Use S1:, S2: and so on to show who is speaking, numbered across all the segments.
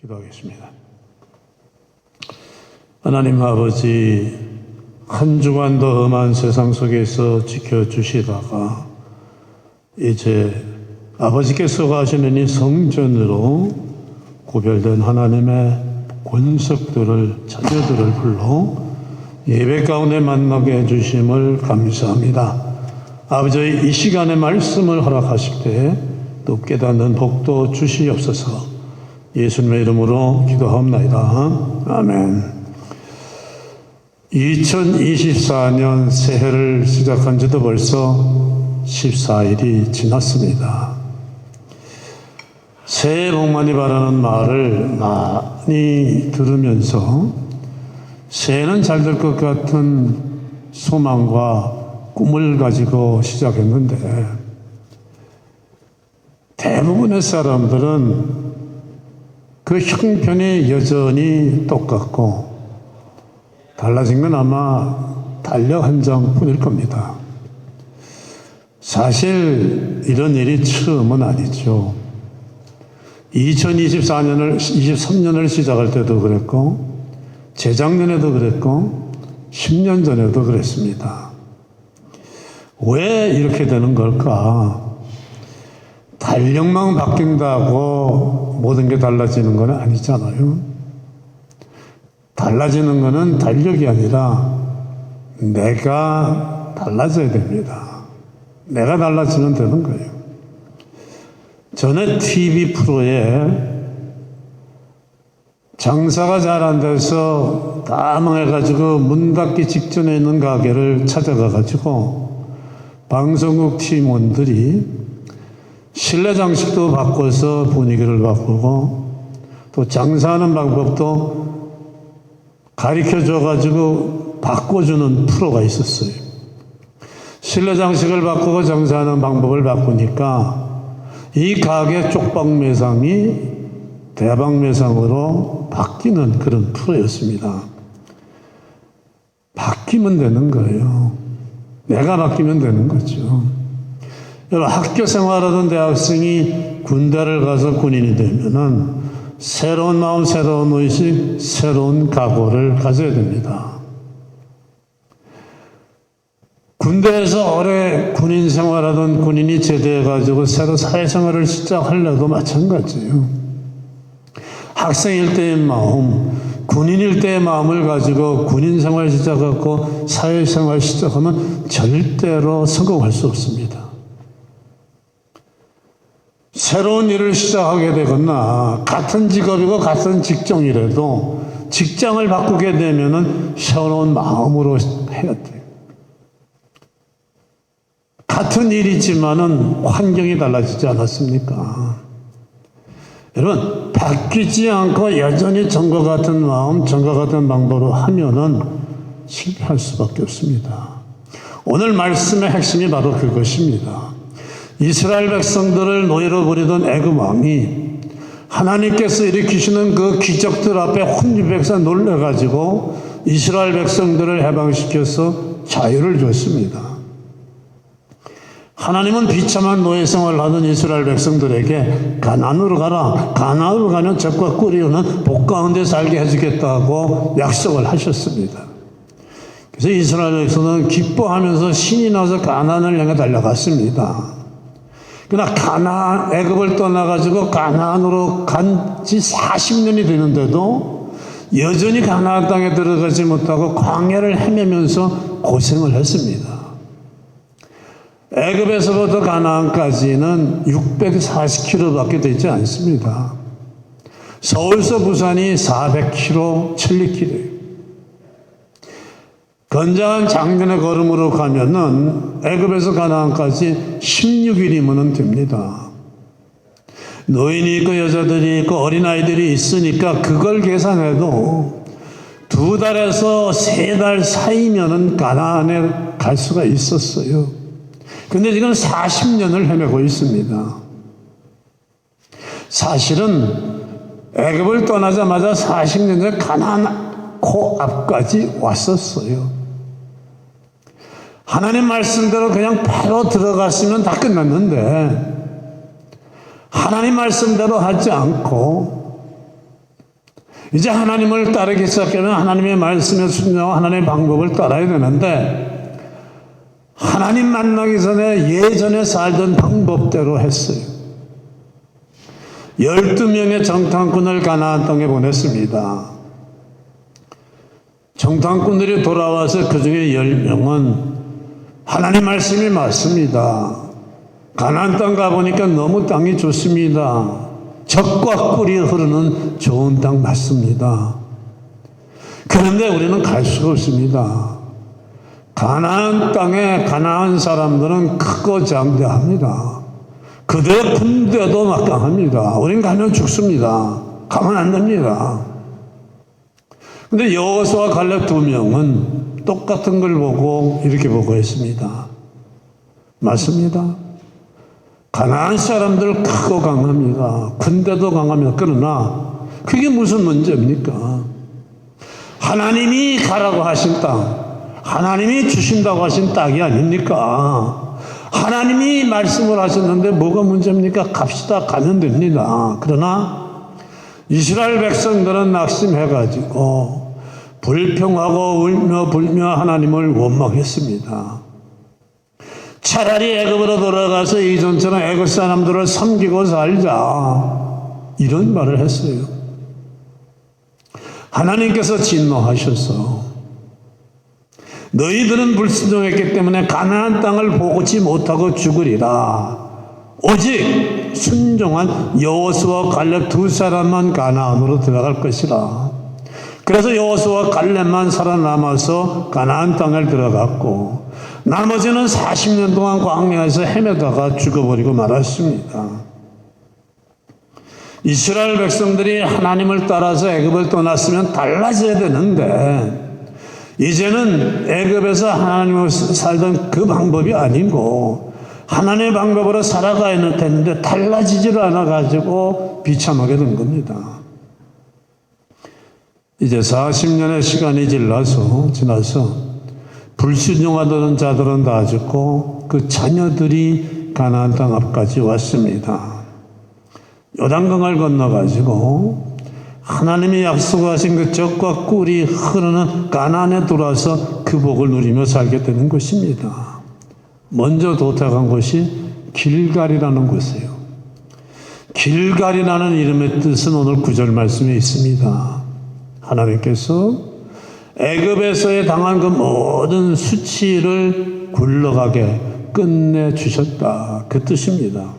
S1: 기도하겠습니다. 하나님 아버지, 한 주간 더 험한 세상 속에서 지켜주시다가 이제 아버지께서 가시는 이 성전으로 구별된 하나님의 권석들을, 자녀들을 불러 예배 가운데 만나게 해주심을 감사합니다. 아버지, 이 시간에 말씀을 허락하실 때 또 깨닫는 복도 주시옵소서. 예수님의 이름으로 기도하옵나이다. 아멘. 2024년 새해를 시작한 지도 벌써 14일이 지났습니다. 새해 복 많이 바라는 말을 많이 들으면서 새해는 잘 될 것 같은 소망과 꿈을 가지고 시작했는데 대부분의 사람들은 그 형편이 여전히 똑같고 달라진 건 아마 달력 한 장뿐일 겁니다. 사실 이런 일이 처음은 아니죠. 23년을 시작할 때도 그랬고 재작년에도 그랬고 10년 전에도 그랬습니다. 왜 이렇게 되는 걸까? 달력만 바뀐다고 모든 게 달라지는 건 아니잖아요. 달라지는 것은 달력이 아니라 내가 달라져야 됩니다. 내가 달라지면 되는 거예요. 전에 TV 프로에 장사가 잘 안 돼서 다 망해가지고 문 닫기 직전에 있는 가게를 찾아가가지고 방송국 팀원들이 실내 장식도 바꿔서 분위기를 바꾸고 또 장사하는 방법도 가르쳐줘가지고 바꿔주는 프로가 있었어요. 실내 장식을 바꾸고 장사하는 방법을 바꾸니까 이 가게 쪽방 매상이 대방 매상으로 바뀌는 그런 프로였습니다. 바뀌면 되는 거예요. 내가 바뀌면 되는 거죠. 여러분, 학교 생활하던 대학생이 군대를 가서 군인이 되면은 새로운 마음, 새로운 의식, 새로운 각오를 가져야 됩니다. 군대에서 오래 군인 생활하던 군인이 제대해가지고 새로 사회생활을 시작하려도 마찬가지예요. 학생일 때의 마음, 군인일 때의 마음을 가지고 군인 생활 시작하고 사회생활 시작하면 절대로 성공할 수 없습니다. 새로운 일을 시작하게 되거나 같은 직업이고 같은 직종이라도 직장을 바꾸게 되면은 새로운 마음으로 해야 돼요. 같은 일이지만은 환경이 달라지지 않았습니까? 여러분, 바뀌지 않고 여전히 전과 같은 마음, 전과 같은 방법으로 하면은 실패할 수밖에 없습니다. 오늘 말씀의 핵심이 바로 그것입니다. 이스라엘 백성들을 노예로 부리던 애굽 왕이 하나님께서 일으키시는 그 기적들 앞에 혼비백사 놀라가지고 이스라엘 백성들을 해방시켜서 자유를 줬습니다. 하나님은 비참한 노예 생활을 하던 이스라엘 백성들에게 가나안으로 가라. 가나안으로 가면 젖과 꿀이 오는 복 가운데 살게 해주겠다고 약속을 하셨습니다. 그래서 이스라엘 백성은 기뻐하면서 신이 나서 가나안을 향해 달려갔습니다. 그러나 애굽을 떠나가지고 가나안으로 간 지 40년이 되는데도 여전히 가나안 땅에 들어가지 못하고 광야를 헤매면서 고생을 했습니다. 애굽에서부터 가나안까지는 640km밖에 되지 않습니다. 서울서 부산이 400km, 1000km예요. 건장한 장년의 걸음으로 가면은 애굽에서 가나안까지 16일이면 됩니다. 노인이 있고 여자들이 있고 어린아이들이 있으니까 그걸 계산해도 2달에서 3달 사이면은 가나안에 갈 수가 있었어요. 근데 지금 40년을 헤매고 있습니다. 사실은 애굽을 떠나자마자 40년 전에 가나안 코앞까지 왔었어요. 하나님 말씀대로 그냥 바로 들어갔으면 다 끝났는데 하나님 말씀대로 하지 않고 이제 하나님을 따르기 시작하면 하나님의 말씀에 순종하고 하나님의 방법을 따라야 되는데 하나님 만나기 전에 예전에 살던 방법대로 했어요. 12명의 정탐꾼을 가나안 땅에 보냈습니다. 정탐꾼들이 돌아와서 그 중에 10명은 하나님 말씀이 맞습니다. 가나안 땅 가보니까 너무 땅이 좋습니다. 젖과 꿀이 흐르는 좋은 땅 맞습니다. 그런데 우리는 갈 수가 없습니다. 가나안 땅에 가나안 사람들은 크고 장대합니다. 그들의 군대도 막강합니다. 우린 가면 죽습니다. 가면 안 됩니다. 근데 여호수아와 갈렙 2명은 똑같은 걸 보고 이렇게 보고 있습니다. 맞습니다. 가나안 사람들 크고 강합니다. 군대도 강합니다. 그러나 그게 무슨 문제입니까? 하나님이 가라고 하신 땅, 하나님이 주신다고 하신 땅이 아닙니까? 하나님이 말씀을 하셨는데 뭐가 문제입니까? 갑시다. 가면 됩니다. 그러나 이스라엘 백성들은 낙심해가지고 불평하고 울며 불며 하나님을 원망했습니다. 차라리 애굽으로 돌아가서 이전처럼 애굽 사람들을 섬기고 살자 이런 말을 했어요. 하나님께서 진노하셔서 너희들은 불순종했기 때문에 가나안 땅을 보지 못하고 죽으리라. 오직 순종한 여호수아와 갈렙 2사람만 가나안으로 들어갈 것이라. 그래서 여호수아와 갈렙만 살아남아서 가나안 땅을 들어갔고 나머지는 40년 동안 광야에서 헤매다가 죽어버리고 말았습니다. 이스라엘 백성들이 하나님을 따라서 애굽을 떠났으면 달라져야 되는데 이제는 애굽에서 하나님을 살던 그 방법이 아니고 하나님의 방법으로 살아가야 되는데 달라지지를 않아가지고 비참하게 된 겁니다. 이제 40년의 시간이 지나서 불순종하던 자들은 다 죽고 그 자녀들이 가나안 땅 앞까지 왔습니다. 요단강을 건너가지고 하나님이 약속하신 그 젖과 꿀이 흐르는 가나안에 들어와서 그 복을 누리며 살게 되는 것입니다. 먼저 도착한 곳이 길갈이라는 곳이에요. 길갈이라는 이름의 뜻은 오늘 9절 말씀에 있습니다. 하나님께서 애굽에서의 당한 그 모든 수치를 굴러가게 끝내주셨다. 그 뜻입니다.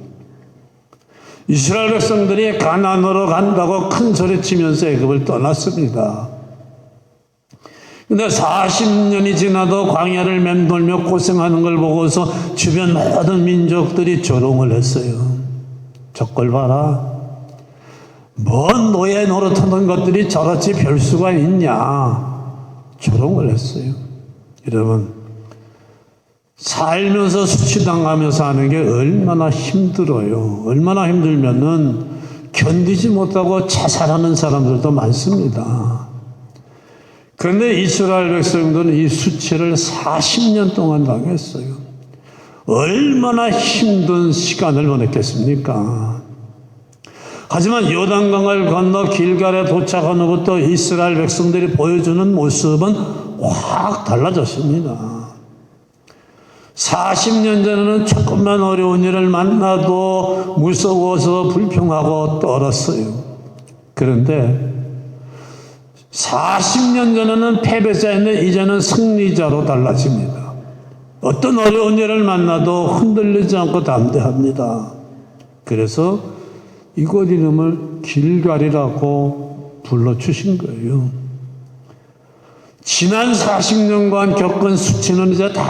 S1: 이스라엘 백성들이 가나안으로 간다고 큰 소리치면서 애굽을 떠났습니다. 근데 40년이 지나도 광야를 맴돌며 고생하는 걸 보고서 주변 모든 민족들이 조롱을 했어요. 저걸 봐라. 뭔 노예 노릇하는 것들이 저렇지 별 수가 있냐. 조롱을 했어요. 여러분, 살면서 수치당하면서 하는 게 얼마나 힘들어요. 얼마나 힘들면은 견디지 못하고 자살하는 사람들도 많습니다. 그런데 이스라엘 백성들은 이 수치를 40년 동안 당했어요. 얼마나 힘든 시간을 보냈겠습니까? 하지만 요단강을 건너 길갈에 도착한 후부터 이스라엘 백성들이 보여주는 모습은 확 달라졌습니다. 40년 전에는 조금만 어려운 일을 만나도 무서워서 불평하고 떨었어요. 그런데 40년 전에는 패배자였는데 이제는 승리자로 달라집니다. 어떤 어려운 일을 만나도 흔들리지 않고 담대합니다. 그래서 이곳 이름을 길갈이라고 불러주신 거예요. 지난 40년간 겪은 수치는 이제 다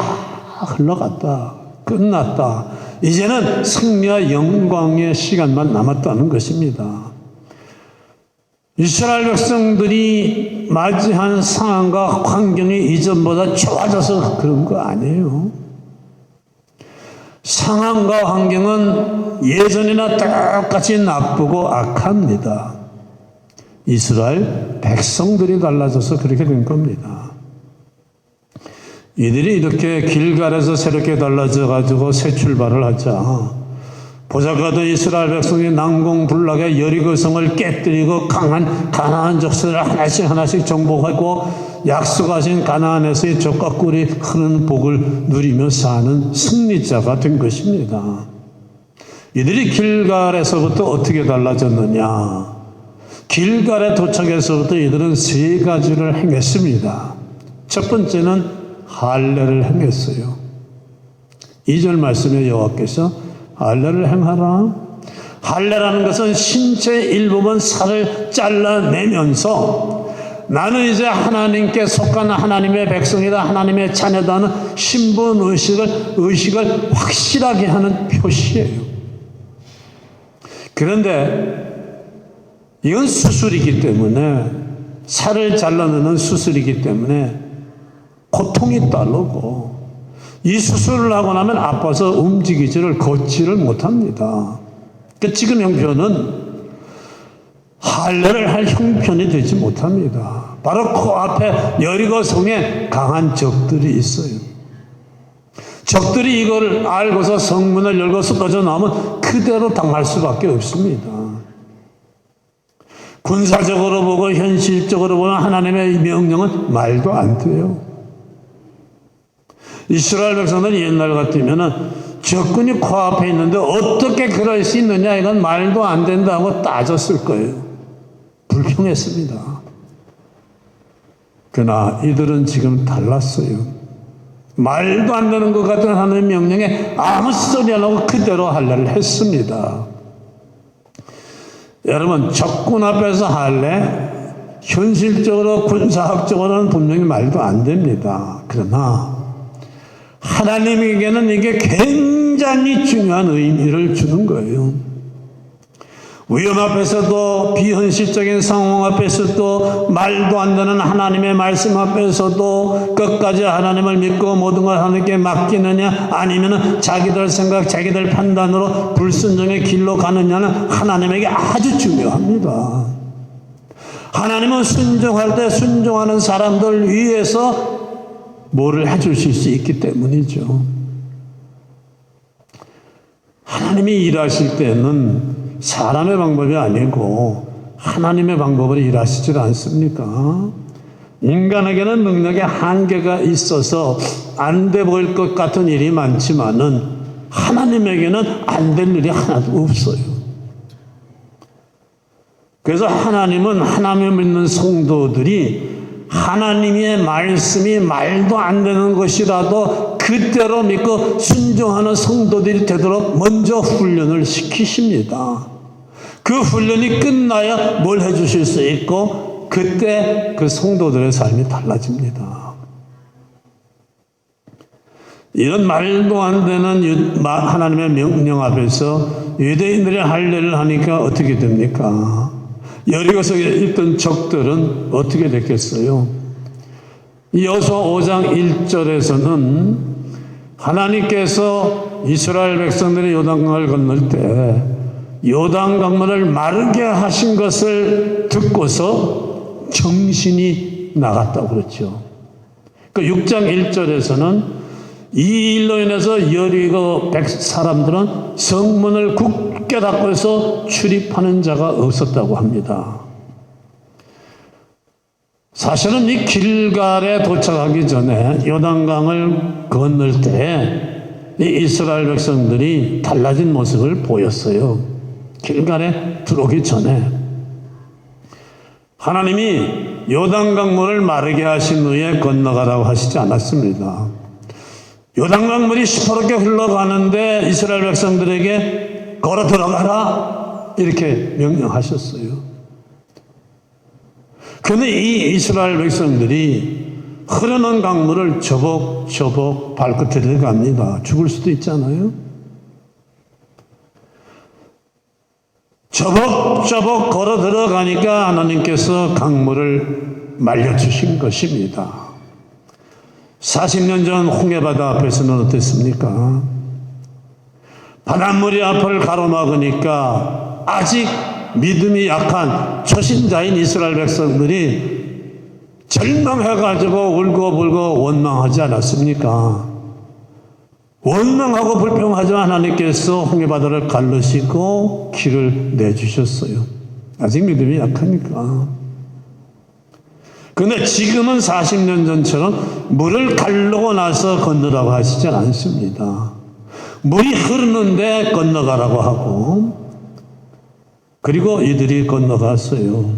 S1: 흘러갔다. 끝났다. 이제는 승리와 영광의 시간만 남았다는 것입니다. 이스라엘 백성들이 맞이한 상황과 환경이 이전보다 좋아져서 그런 거 아니에요. 상황과 환경은 예전이나 똑같이 나쁘고 악합니다. 이스라엘 백성들이 달라져서 그렇게 된 겁니다. 이들이 이렇게 길갈에서 새롭게 달라져 가지고 새 출발을 하자 보잘것없던 이스라엘 백성이 난공불락의 여리고성을 깨뜨리고 강한 가나안 족속을 하나씩 정복하고 약속하신 가나안에서의 젖과 꿀이 흐르는 복을 누리며 사는 승리자가 된 것입니다. 이들이 길갈에서부터 어떻게 달라졌느냐? 길갈에 도착해서부터 이들은 세 가지를 행했습니다. 첫 번째는 할례를 행했어요. 2절 말씀에 여호와께서 할례를 행하라. 할례라는 것은 신체 일부분 살을 잘라내면서 나는 이제 하나님께 속한 하나님의 백성이다, 하나님의 자녀다 하는 신분의식을 확실하게 하는 표시예요. 그런데 이건 수술이기 때문에, 살을 잘라내는 수술이기 때문에 고통이 따르고, 이 수술을 하고 나면 아파서 움직이지를, 걷지를 못합니다. 그러니까 지금 형편은 할례를 할 형편이 되지 못합니다. 바로 코앞에 여리고성에 강한 적들이 있어요. 적들이 이걸 알고서 성문을 열고 쏟아져 나오면 그대로 당할 수밖에 없습니다. 군사적으로 보고 현실적으로 보면 하나님의 명령은 말도 안 돼요. 이스라엘 백성들은 옛날 같으면 적군이 코앞에 있는데 어떻게 그럴 수 있느냐, 이건 말도 안 된다고 따졌을 거예요. 불평했습니다. 그러나 이들은 지금 달랐어요. 말도 안 되는 것 같은 하나님의 명령에 아무 소리 안 하고 그대로 할례를 했습니다. 여러분, 적군 앞에서 할례, 현실적으로 군사학적으로는 분명히 말도 안 됩니다. 그러나 하나님에게는 이게 굉장히 중요한 의미를 주는 거예요. 위험 앞에서도, 비현실적인 상황 앞에서도, 말도 안 되는 하나님의 말씀 앞에서도 끝까지 하나님을 믿고 모든 걸 하나님께 맡기느냐, 아니면 자기들 생각, 자기들 판단으로 불순종의 길로 가느냐는 하나님에게 아주 중요합니다. 하나님은 순종할 때 순종하는 사람들 위해서 뭐를 해주실 수 있기 때문이죠. 하나님이 일하실 때는 사람의 방법이 아니고 하나님의 방법으로 일하시질 않습니까? 인간에게는 능력의 한계가 있어서 안 돼 보일 것 같은 일이 많지만은 하나님에게는 안 될 일이 하나도 없어요. 그래서 하나님은 하나님을 믿는 성도들이 하나님의 말씀이 말도 안 되는 것이라도 그대로 믿고 순종하는 성도들이 되도록 먼저 훈련을 시키십니다. 그 훈련이 끝나야 뭘 해주실 수 있고, 그때 그 성도들의 삶이 달라집니다. 이런 말도 안 되는 하나님의 명령 앞에서 유대인들이 할례를 하니까 어떻게 됩니까? 여리고성에 있던 적들은 어떻게 됐겠어요? 여호수아 5장 1절에서는 하나님께서 이스라엘 백성들이 요단강을 건널 때 요단강물을 마르게 하신 것을 듣고서 정신이 나갔다고 그랬죠. 그 6장 1절에서는 이 일로 인해서 여리고 사람들은 성문을 굳게 닫고 해서 출입하는 자가 없었다고 합니다. 사실은 이 길갈에 도착하기 전에 요단강을 건널 때 이 이스라엘 백성들이 달라진 모습을 보였어요. 길갈에 들어오기 전에 하나님이 요단강물을 마르게 하신 후에 건너가라고 하시지 않았습니다. 요단강물이 시퍼렇게 흘러가는데 이스라엘 백성들에게 걸어 들어가라 이렇게 명령하셨어요. 그런데 이 이스라엘 백성들이 흐르는 강물을 저벅저벅 발끝에 들어갑니다. 죽을 수도 있잖아요. 저벅저벅 걸어 들어가니까 하나님께서 강물을 말려주신 것입니다. 40년 전 홍해바다 앞에서는 어땠습니까? 바닷물이 앞을 가로막으니까 아직 믿음이 약한 초신자인 이스라엘 백성들이 절망해가지고 울고불고 원망하지 않았습니까? 원망하고 불평하지만 하나님께서 홍해바다를 갈르시고 길을 내주셨어요. 아직 믿음이 약하니까. 그런데 지금은 40년 전처럼 물을 가르고 나서 건너라고 하시지 않습니다. 물이 흐르는데 건너가라고 하고, 그리고 이들이 건너갔어요.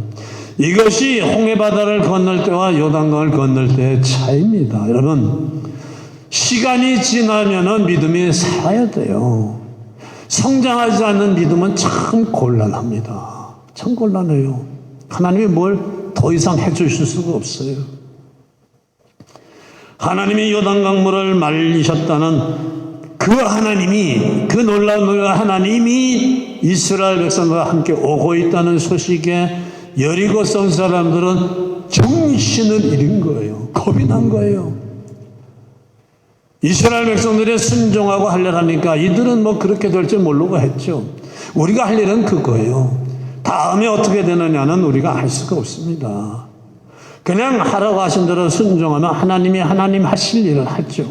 S1: 이것이 홍해바다를 건널 때와 요단강을 건널 때의 차이입니다. 여러분, 시간이 지나면은 믿음이 살아야 돼요. 성장하지 않는 믿음은 참 곤란합니다. 참 곤란해요. 하나님이 뭘 더 이상 해주실 수가 없어요. 하나님이 요단강 물을 말리셨다는 그 하나님이, 그 놀라운 하나님이 이스라엘 백성과 함께 오고 있다는 소식에 여리고성 사람들은 정신을 잃은 거예요. 겁이 난 거예요. 이스라엘 백성들이 순종하고 하려니까 이들은 뭐 그렇게 될 줄 모르고 했죠. 우리가 할 일은 그거예요. 다음에 어떻게 되느냐는 우리가 알 수가 없습니다. 그냥 하라고 하신 대로 순종하면 하나님이 하나님 하실 일을 하죠.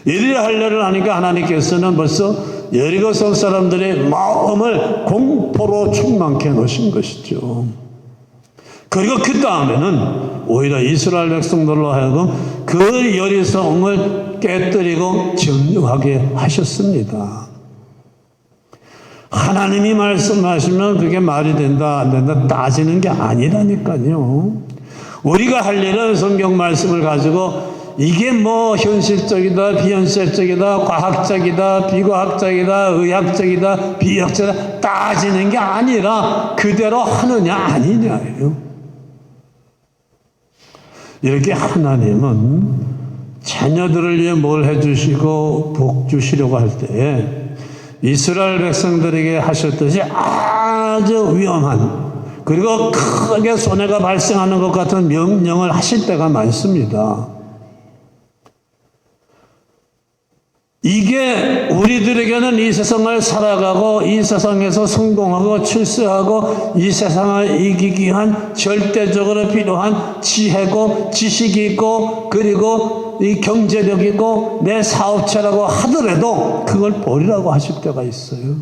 S1: 이들이 할 일을 하니까 하나님께서는 벌써 여리고성 사람들의 마음을 공포로 충만케 놓으신 것이죠. 그리고 그 다음에는 오히려 이스라엘 백성들로 하여금 그 여리고성을 깨뜨리고 점령하게 하셨습니다. 하나님이 말씀하시면 그게 말이 된다 안 된다 따지는 게 아니라니까요. 우리가 할 일은 성경 말씀을 가지고 이게 뭐 현실적이다 비현실적이다 과학적이다 비과학적이다 의학적이다 비의학적이다 따지는 게 아니라 그대로 하느냐 아니냐예요. 이렇게 하나님은 자녀들을 위해 뭘 해주시고 복 주시려고 할 때에 이스라엘 백성들에게 하셨듯이 아주 위험한, 그리고 크게 손해가 발생하는 것 같은 명령을 하실 때가 많습니다. 이게 우리들에게는 이 세상을 살아가고 이 세상에서 성공하고 출세하고 이 세상을 이기기 위한 절대적으로 필요한 지혜고 지식이고 그리고 이 경제력이고 내 사업체라고 하더라도 그걸 버리라고 하실 때가 있어요.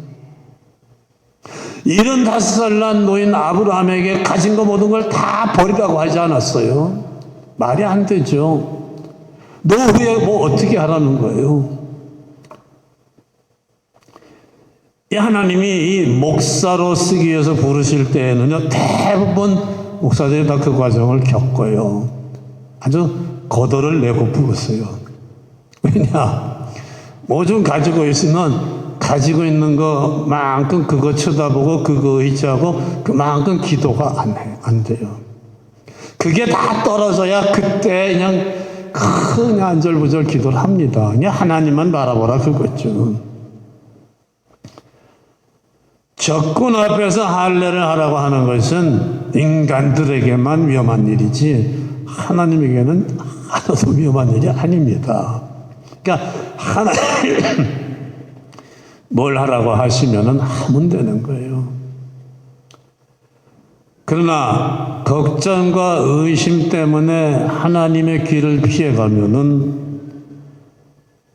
S1: 75살 난 노인 아브라함에게 가진 거 모든 걸 다 버리라고 하지 않았어요. 말이 안 되죠. 노후에 뭐 어떻게 하라는 거예요. 이 하나님이 이 목사로 쓰기 위해서 부르실 때에는요, 대부분 목사들이 다 그 과정을 겪어요. 아주 거덜을 내고 부르세요. 왜냐? 뭐 좀 가지고 있으면 가지고 있는 것만큼 그거 쳐다보고 그거 의지하고 그만큼 기도가 안 돼요. 그게 다 떨어져야 그때 그냥 안절부절 기도를 합니다. 그냥 하나님만 바라보라 그거죠. 적군 앞에서 할례를 하라고 하는 것은 인간들에게만 위험한 일이지 하나님에게는 하나도 위험한 일이 아닙니다. 그러니까 하나님 뭘 하라고 하시면은 하면 되는 거예요. 그러나 걱정과 의심 때문에 하나님의 길을 피해가면은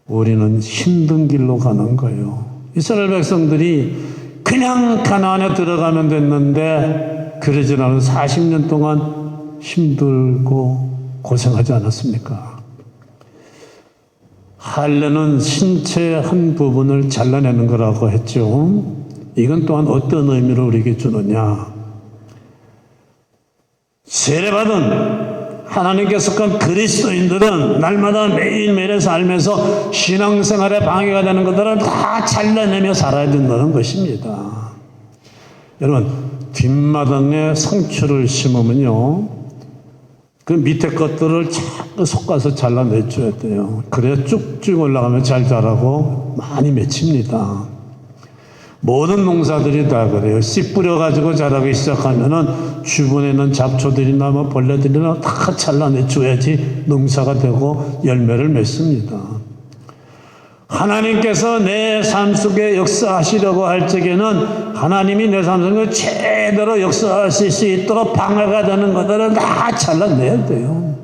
S1: 우리는 힘든 길로 가는 거예요. 이스라엘 백성들이 그냥 가나안에 들어가면 됐는데 그러지 않은 40년 동안 힘들고 고생하지 않았습니까? 할례는 신체의 한 부분을 잘라내는 거라고 했죠. 이건 또한 어떤 의미를 우리에게 주느냐? 세례받은 하나님께 속한 그리스도인들은 날마다 매일매일의 삶에서 신앙생활에 방해가 되는 것들을 다 잘라내며 살아야 된다는 것입니다. 여러분, 뒷마당에 상추를 심으면요, 그 밑에 것들을 자꾸 솎아서 잘라내줘야 돼요. 그래야 쭉쭉 올라가면 잘 자라고 많이 맺힙니다. 모든 농사들이 다 그래요. 씨 뿌려가지고 자라기 시작하면은 주변에 있는 잡초들이나 뭐 벌레들이나 다 잘라내줘야지 농사가 되고 열매를 맺습니다. 하나님께서 내 삶 속에 역사하시려고 할 적에는 하나님이 내 삶 속에 제대로 역사하실 수 있도록 방해가 되는 것들은 다 잘라내야 돼요.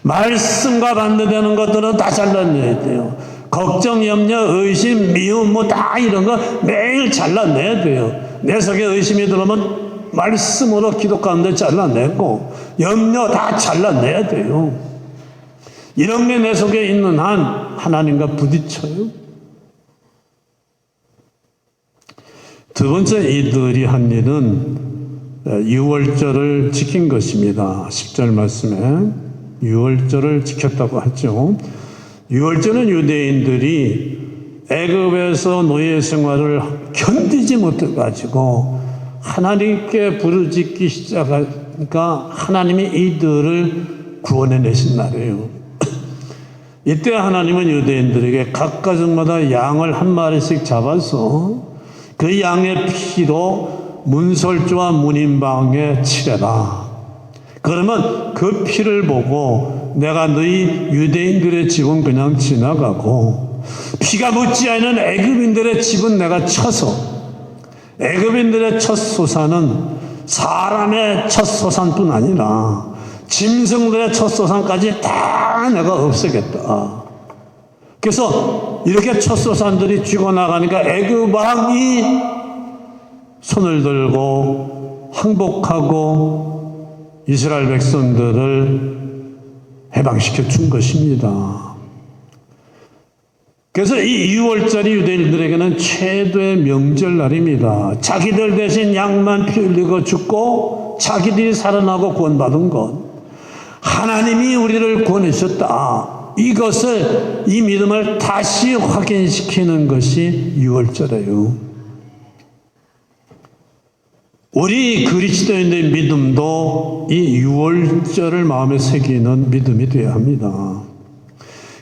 S1: 말씀과 반대되는 것들은 다 잘라내야 돼요. 걱정, 염려, 의심, 미움 다 이런 거 매일 잘라내야 돼요. 내 속에 의심이 들어오면 말씀으로 기도 가운데 잘라내고 염려 다 잘라내야 돼요. 이런 게 내 속에 있는 한 하나님과 부딪혀요. 두 번째 이들이 한 일은 유월절을 지킨 것입니다. 10절 말씀에 유월절을 지켰다고 하죠. 유월절은 유대인들이 애굽에서 노예 생활을 견디지 못해가지고 하나님께 부르짖기 시작하니까 하나님이 이들을 구원해내신 날이에요. 이때 하나님은 유대인들에게 각 가정마다 양을 한 마리씩 잡아서 그 양의 피로 문설주와 문인방에 칠해라. 그러면 그 피를 보고 내가 너희 유대인들의 집은 그냥 지나가고 피가 묻지 않은 애굽인들의 집은 내가 쳐서 애굽인들의 첫 소산은 사람의 첫 소산뿐 아니라 짐승들의 첫 소산까지 다 내가 없애겠다. 그래서 이렇게 첫 소산들이 죽어나가니까 애굽 왕이 손을 들고 항복하고 이스라엘 백성들을 해방시켜 준 것입니다. 그래서 이 2월절이 유대인들에게는 최대의 명절날입니다. 자기들 대신 양만 피 흘리고 죽고 자기들이 살아나고 구원받은 것, 하나님이 우리를 구원하셨다. 이것을, 이 믿음을 다시 확인시키는 것이 6월절이에요. 우리 그리스도인의 믿음도 이 6월절을 마음에 새기는 믿음이 되어야 합니다.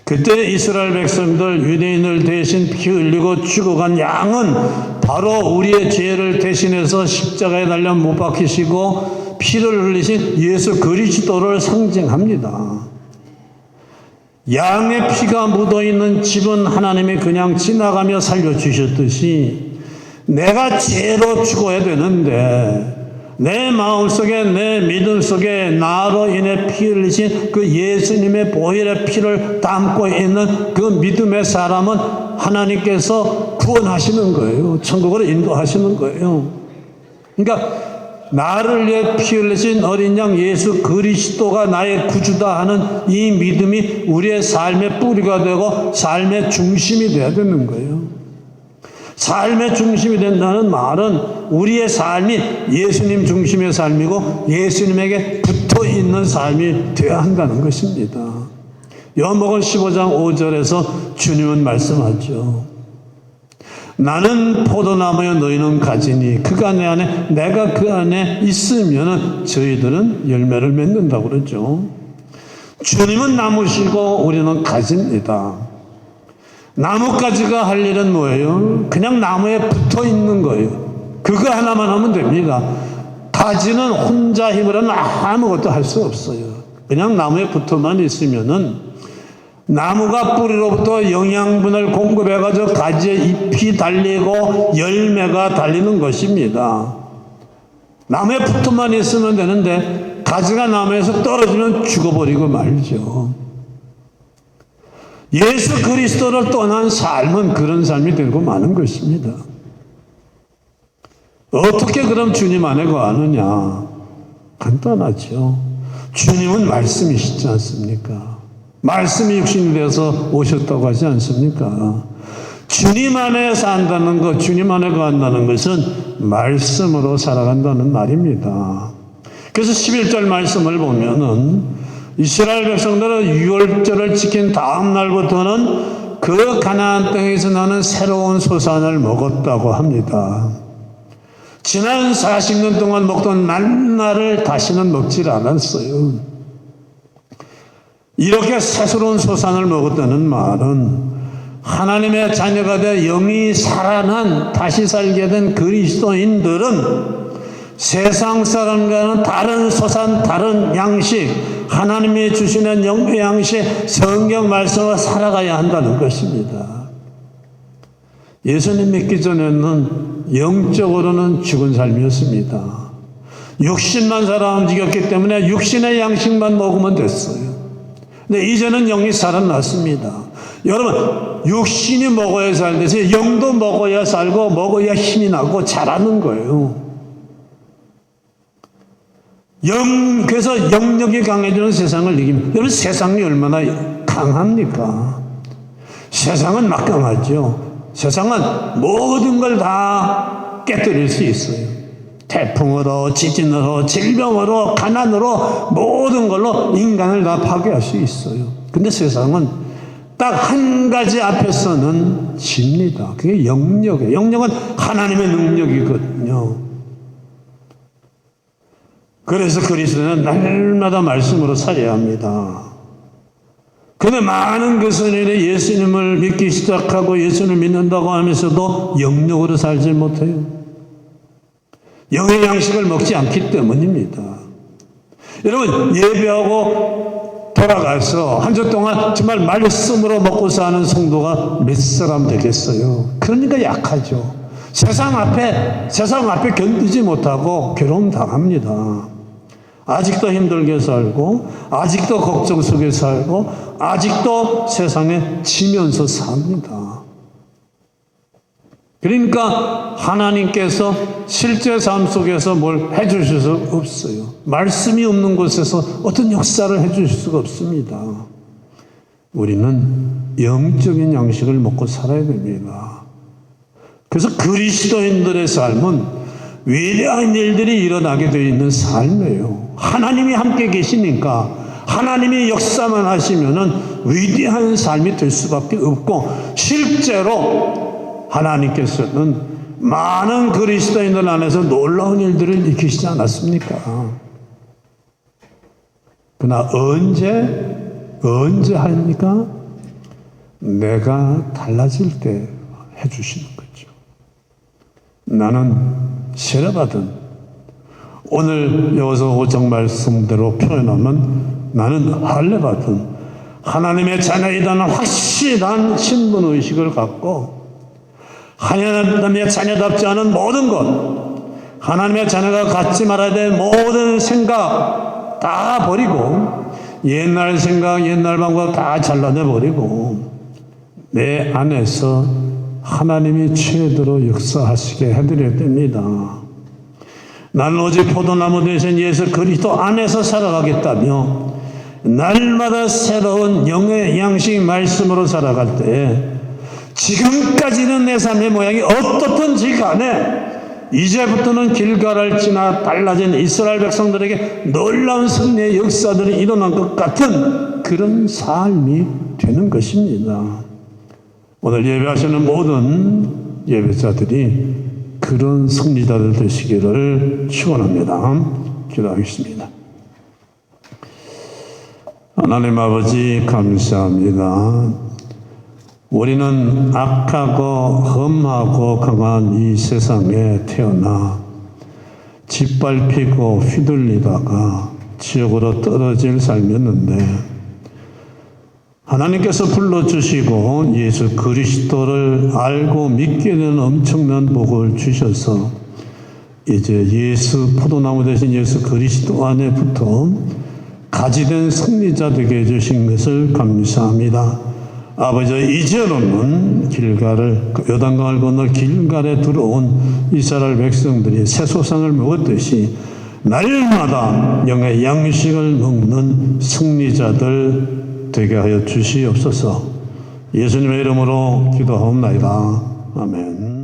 S1: 그때 이스라엘 백성들, 유대인을 대신 피 흘리고 죽어간 양은 바로 우리의 죄를 대신해서 십자가에 달려 못 박히시고 피를 흘리신 예수 그리스도를 상징합니다. 양의 피가 묻어있는 집은 하나님이 그냥 지나가며 살려주셨듯이 내가 죄로 죽어야 되는데 내 마음속에, 내 믿음 속에 나로 인해 피 흘리신 그 예수님의 보혈의 피를 담고 있는 그 믿음의 사람은 하나님께서 구원하시는 거예요. 천국으로 인도하시는 거예요. 그러니까 나를 위해 피 흘리신 어린 양 예수 그리스도가 나의 구주다 하는 이 믿음이 우리의 삶의 뿌리가 되고 삶의 중심이 되어야 되는 거예요. 삶의 중심이 된다는 말은 우리의 삶이 예수님 중심의 삶이고 예수님에게 붙어 있는 삶이 되어야 한다는 것입니다. 요한복음 15장 5절에서 주님은 말씀하죠. 나는 포도나무여 너희는 가지니 그가 내 안에 내가 그 안에 있으면 저희들은 열매를 맺는다고 그러죠. 주님은 나무시고 우리는 가지입니다. 나뭇가지가 할 일은 뭐예요? 그냥 나무에 붙어 있는 거예요. 그거 하나만 하면 됩니다. 가지는 혼자 힘을 하면 아무것도 할 수 없어요. 그냥 나무에 붙어만 있으면은 나무가 뿌리로부터 영양분을 공급해가지고 가지에 잎이 달리고 열매가 달리는 것입니다. 나무에 붙어만 있으면 되는데 가지가 나무에서 떨어지면 죽어버리고 말죠. 예수 그리스도를 떠난 삶은 그런 삶이 되고 마는 것입니다. 어떻게 그럼 주님 안에 거하느냐? 간단하죠. 주님은 말씀이시지 않습니까? 말씀이 육신이 되어서 오셨다고 하지 않습니까? 주님 안에 산다는 것, 주님 안에 거한다는 것은 말씀으로 살아간다는 말입니다. 그래서 11절 말씀을 보면은 이스라엘 백성들은 유월절을 지킨 다음 날부터는 그 가나안 땅에서 나는 새로운 소산을 먹었다고 합니다. 지난 40년 동안 먹던 만나를 다시는 먹질 않았어요. 이렇게 새로운 소산을 먹었다는 말은 하나님의 자녀가 되어 영이 살아난 다시 살게 된 그리스도인들은 세상 사람과는 다른 소산, 다른 양식, 하나님이 주시는 영의 양식, 성경 말씀을 살아가야 한다는 것입니다. 예수님 믿기 전에는 영적으로는 죽은 삶이었습니다. 육신만 살아 움직였기 때문에 육신의 양식만 먹으면 됐어요. 근데 이제는 영이 살아났습니다. 여러분, 육신이 먹어야 살듯이 영도 먹어야 살고 먹어야 힘이 나고 자라는 거예요. 그래서 영력이 강해지는 세상을 이깁니다. 여러분, 세상이 얼마나 강합니까? 세상은 막강하죠. 세상은 모든 걸 다 깨뜨릴 수 있어요. 태풍으로, 지진으로, 질병으로, 가난으로 모든 걸로 인간을 다 파괴할 수 있어요. 근데 세상은 딱 한 가지 앞에서는 집니다. 그게 영력이에요. 영력은 하나님의 능력이거든요. 그래서 그리스도는 날마다 말씀으로 살아야 합니다. 그런데 많은 교사들이 예수님을 믿기 시작하고 예수님을 믿는다고 하면서도 영력으로 살지 못해요. 영의 양식을 먹지 않기 때문입니다. 여러분, 예배하고 돌아가서 한 주 동안 정말 말씀으로 먹고 사는 성도가 몇 사람 되겠어요? 그러니까 약하죠. 세상 앞에 견디지 못하고 괴로움 당합니다. 아직도 힘들게 살고, 아직도 걱정 속에 살고, 아직도 세상에 지면서 삽니다. 그러니까 하나님께서 실제 삶 속에서 뭘 해주실 수 없어요. 말씀이 없는 곳에서 어떤 역사를 해주실 수가 없습니다. 우리는 영적인 양식을 먹고 살아야 됩니다. 그래서 그리스도인들의 삶은 위대한 일들이 일어나게 되어 있는 삶이에요. 하나님이 함께 계시니까 하나님이 역사만 하시면은 위대한 삶이 될 수밖에 없고, 실제로 하나님께서는 많은 그리스도인들 안에서 놀라운 일들을 일으키시지 않았습니까? 그러나 언제 합니까? 내가 달라질 때 해주시는 거죠. 나는 세례받은, 오늘 여기서 5장 말씀대로 표현하면 나는 할례받은 하나님의 자녀이라는 확실한 신분의식을 갖고, 하나님의 자녀답지 않은 모든 것, 하나님의 자녀가 갖지 말아야 될 모든 생각 다 버리고, 옛날 생각, 옛날 방법 다 잘라내버리고, 내 안에서 하나님이 최대로 역사하시게 해드려야 됩니다. 나는 오직 포도나무 대신 예수 그리스도 안에서 살아가겠다며 날마다 새로운 영의 양식 말씀으로 살아갈 때, 지금까지는 내 삶의 모양이 어떻든지 간에 이제부터는 길가를 지나 달라진 이스라엘 백성들에게 놀라운 승리의 역사들이 일어난 것 같은 그런 삶이 되는 것입니다. 오늘 예배하시는 모든 예배자들이 그런 승리자들 되시기를 축원합니다. 기도하겠습니다. 하나님 아버지, 감사합니다. 우리는 악하고 험하고 강한 이 세상에 태어나 짓밟히고 휘둘리다가 지옥으로 떨어질 삶이었는데, 하나님께서 불러주시고 예수 그리스도를 알고 믿게 되는 엄청난 복을 주셔서 이제 예수 포도나무 대신 예수 그리스도 안에 붙어 가지된 승리자 되게 해주신 것을 감사합니다. 아버지, 이제로는 길갈을, 요단강을 건너 길갈에 들어온 이스라엘 백성들이 새소상을 먹었듯이 날마다 영의 양식을 먹는 승리자들 되게 하여 주시옵소서. 예수님의 이름으로 기도하옵나이다. 아멘.